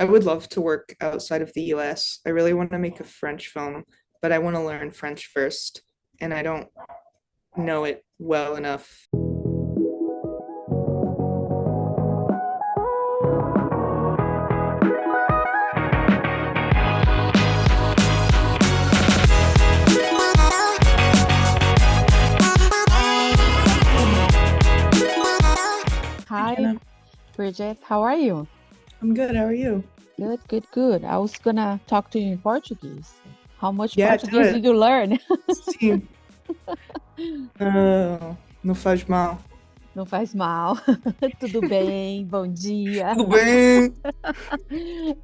I would love to work outside of the US. I really want to make a French film, but I want to learn French first, and I don't know it well enough. Hi, Jana, Brigitte. How are you? I'm good. How are you? Good, good, good. I was gonna talk to you in Portuguese. How much Yeah, do Portuguese did it. you learn? Sim. Não faz mal. Não faz mal. Tudo bem? Bom dia. Tudo bem?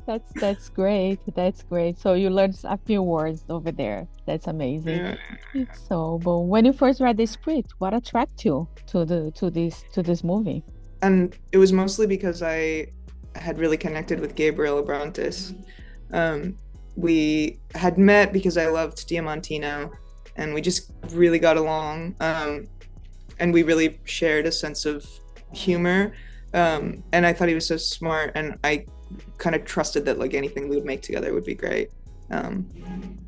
That's great. That's great. So you learned a few words over there. That's amazing. Yeah. So, but when you first read the script, what attracted you to this movie? And it was mostly because I had really connected with Gabriel Abrantes. Um, we had met because I loved Diamantino, and we just really got along. And we really shared a sense of humor. And I thought he was so smart, and I kind of trusted that like anything we would make together would be great. Um,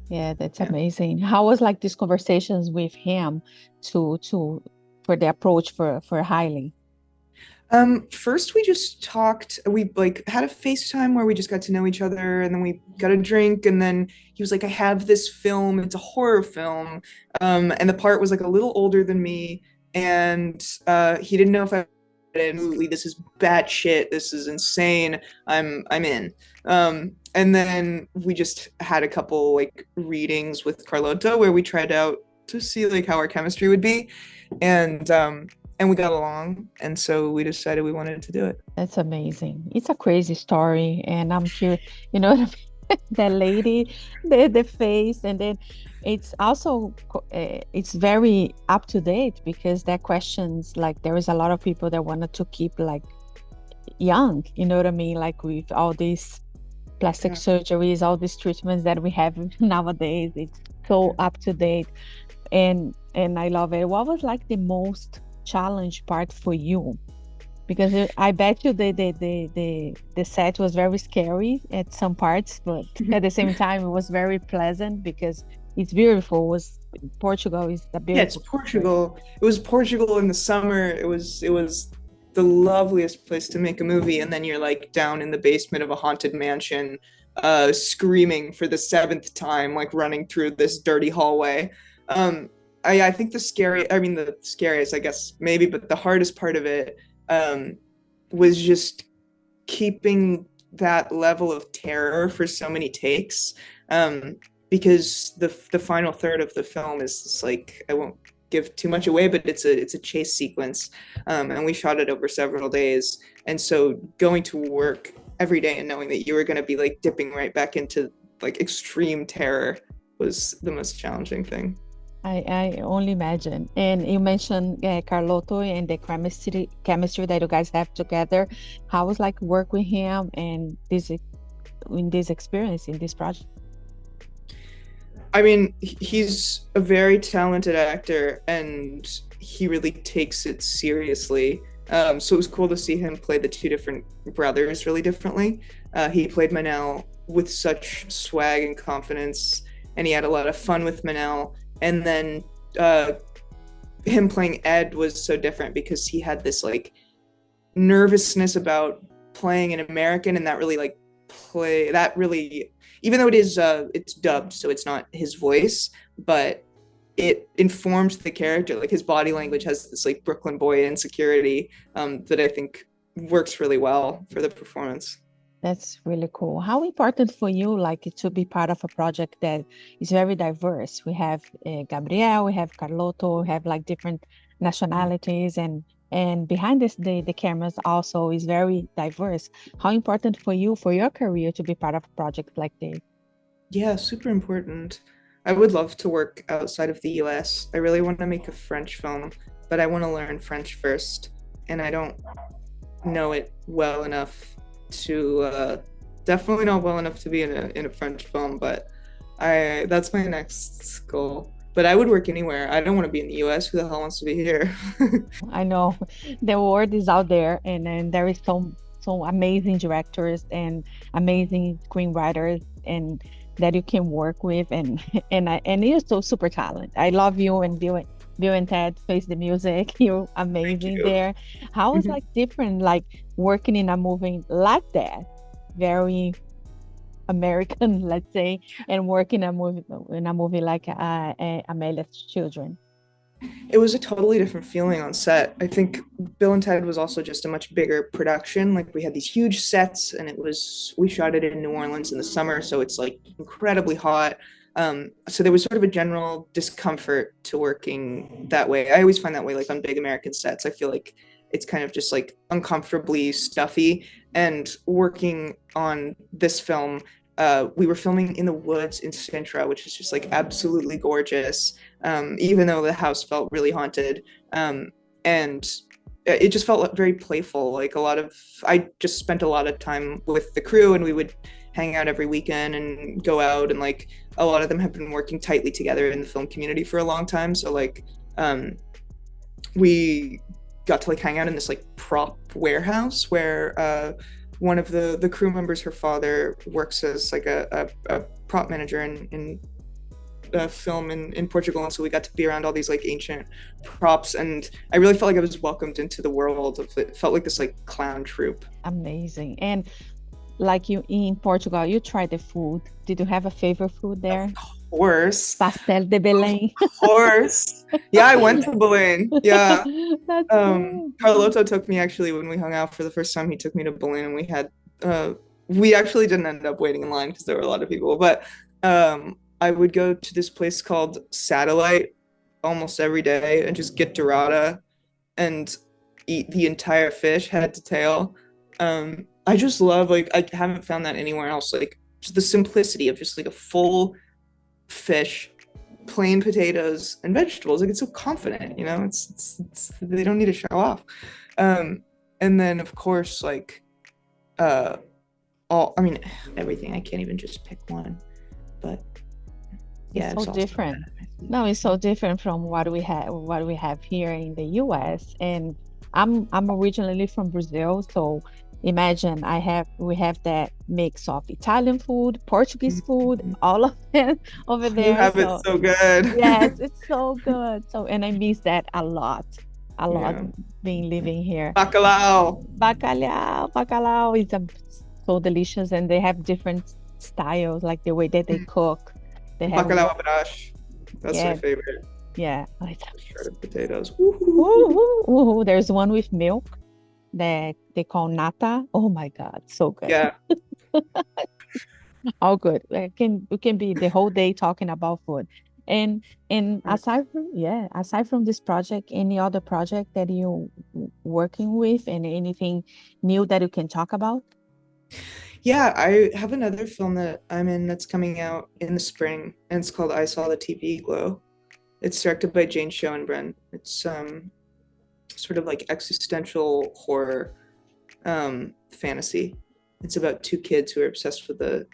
Yeah, that's yeah. amazing. How was like these conversations with him to for the approach for Riley? First we just talked, we like had a FaceTime where we just got to know each other, and then we got a drink, and then he was like, I have this film, it's a horror film. And the part was like a little older than me, and he didn't know if I absolutely this is bad shit, this is insane. I'm in. And then we just had a couple like readings with Carloto where we tried out to see like how our chemistry would be. And we got along, and so we decided we wanted to do it. That's amazing. It's a crazy story, and I'm curious, you know, that lady, the face, and then it's also it's very up to date because there are questions like there is a lot of people that wanted to keep like young, you know what I mean? Like with all these plastic Yeah. surgeries, all these treatments that we have nowadays, it's so up to date. And I love it. What was like the most challenge part for you? Because I bet you the set was very scary at some parts, but at the same time it was very pleasant because it's beautiful. It was Portugal is a Yeah, it's beautiful country. Portugal. It was Portugal in the summer. It was the loveliest place to make a movie, and then you're like down in the basement of a haunted mansion, screaming for the seventh time, like running through this dirty hallway. Um, I think the scariest, I guess maybe, but the hardest part of it um, was just keeping that level of terror for so many takes. Um, because the final third of the film is just like, I won't give too much away, but it's a chase sequence, and we shot it over several days. And so going to work every day and knowing that you were going to be like dipping right back into like extreme terror was the most challenging thing. I only imagine. And you mentioned Carloto and the chemistry that you guys have together. How was like work with him and this in this experience in this project? I mean, he's a very talented actor, and he really takes it seriously. So it was cool to see him play the two different brothers really differently. He played Manel with such swag and confidence, and he had a lot of fun with Manel. And then uh, him playing Ed was so different because he had this like nervousness about playing an American, and that really like play that really, even though it's dubbed, so it's not his voice, but it informs the character. Like his body language has this like Brooklyn boy insecurity, that I think works really well for the performance. That's really cool. How important for you, like, to be part of a project that is very diverse? We have Gabriel, we have Carloto, we have like different nationalities, and behind this, the cameras also is very diverse. How important for you, for your career, to be part of a project like this? Yeah, super important. I would love to work outside of the US. I really want to make a French film, but I want to learn French first, and I don't know it well enough to definitely not well enough to be in a French film, but I that's my next goal. But I would work anywhere. I don't want to be in the US. Who the hell wants to be here? I know the word is out there, and there is so so amazing directors and amazing screenwriters and that you can work with and you're so super talented. I love you and Bill and Ted Face the Music. You're Thank amazing you. there. How is Mhm. like different like working in a movie like that? Very American, let's say, and work in a movie like Amelia's Children. It was a totally different feeling on set. I think Bill and Ted was also just a much bigger production. Like we had these huge sets, and we shot it in New Orleans in the summer, so it's like incredibly hot. So there was sort of a general discomfort to working that way. I always find that way, like on big American sets. I feel like it's kind of just like uncomfortably stuffy. And working on this film, we were filming in the woods in Sintra, which is just like absolutely gorgeous, even though the house felt really haunted. And it just felt very playful. I just spent a lot of time with the crew, and we would hang out every weekend and go out. And like a lot of them have been working tightly together in the film community for a long time. So like we got to like hang out in this like prop warehouse where one of the crew members, her father works as like a prop manager in film in Portugal, and so we got to be around all these like ancient props, and I really felt like I was welcomed into the world of it. Felt like this like clown troupe. Amazing. And like you in Portugal, you tried the food. Did you have a favorite food there? Of course. Pastel de Belém. Of course. Yeah, I went to Belém. Yeah. That's cool. Carloto took me actually when we hung out for the first time. He took me to Belém, and we actually didn't end up waiting in line because there were a lot of people. But I would go to this place called Satellite almost every day and just get dorada and eat the entire fish head to tail. I just love, like, I haven't found that anywhere else. Like, just the simplicity of just like a full fish, plain potatoes and vegetables. Like, it's so confident, you know. It's they don't need to show off. And then of course, like, I mean, everything. I can't even just pick one, but yeah, It's so different. No, it's so different from what we have here in the US. And I'm originally from Brazil, so imagine we have that mix of Italian food, Portuguese food, all of it over there. You have it So so good. yes, it's so good. So and I miss that a lot, Yeah. being living here. Bacalhau. Bacalhau is so delicious, and they have different styles, like the way that they cook. They have Bacalhau Abrantes. That's Yeah. my favorite. yeah. Shredded potatoes. Ooh, there's one with milk that they call nata. Oh my God, so good. Yeah. All good. We can be the whole day talking about food. And aside from this project, any other project that you working with and anything new that you can talk about? Yeah, I have another film that I'm in that's coming out in the spring, and it's called I Saw the TV Glow. It's directed by Jane Schoenbrunn. It's sort of like existential horror fantasy. It's about two kids who are obsessed with a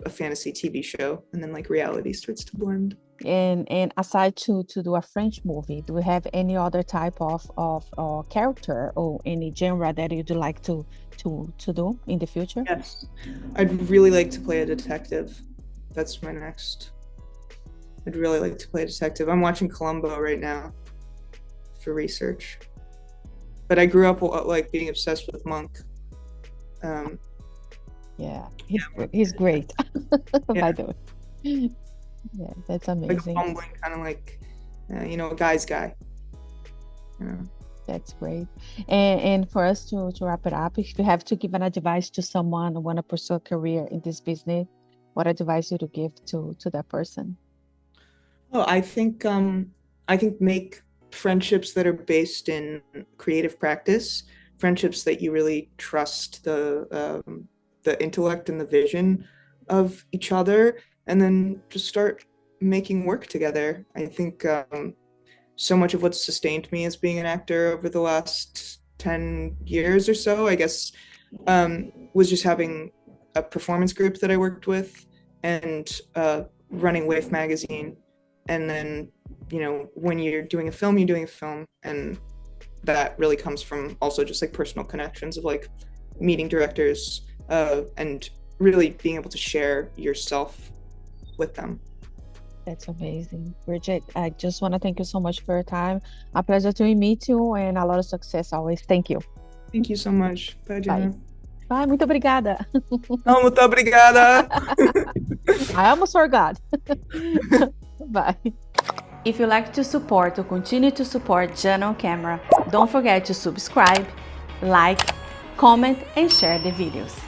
fantasy TV show, and then like reality starts to blend. And aside to do a French movie, do we have any other type of character or any genre that you'd like to do in the future? Yes, I'd really like to play a detective. That's my next. I'd really like to play a detective. I'm watching Columbo right now for research. But I grew up like being obsessed with Monk. Yeah, he's great, Yeah. by the way. Yeah, that's Like amazing. humbling, kind of like, a guy's guy. You know? That's great. And for us to wrap it up, if you have to give an advice to someone who want to pursue a career in this business, what advice would you give to that person? Oh, I think make friendships that are based in creative practice, friendships that you really trust the intellect and the vision of each other, and then just start making work together. I think so much of what's sustained me as being an actor over the last 10 years or so, I guess, was just having a performance group that I worked with and running Wave magazine. And then, when you're doing a film, you're doing a film. And that really comes from also just like personal connections of like meeting directors and really being able to share yourself with them. That's amazing. Brigitte, I just want to thank you so much for your time. A pleasure to meet you and a lot of success always. Thank you. Thank you so much. Bye, Jana. Bye. Bye, muito obrigada. Oh, muito obrigada. I almost forgot. Bye. If you like to support or continue to support Jana on Camera, don't forget to subscribe, like, comment and share the videos.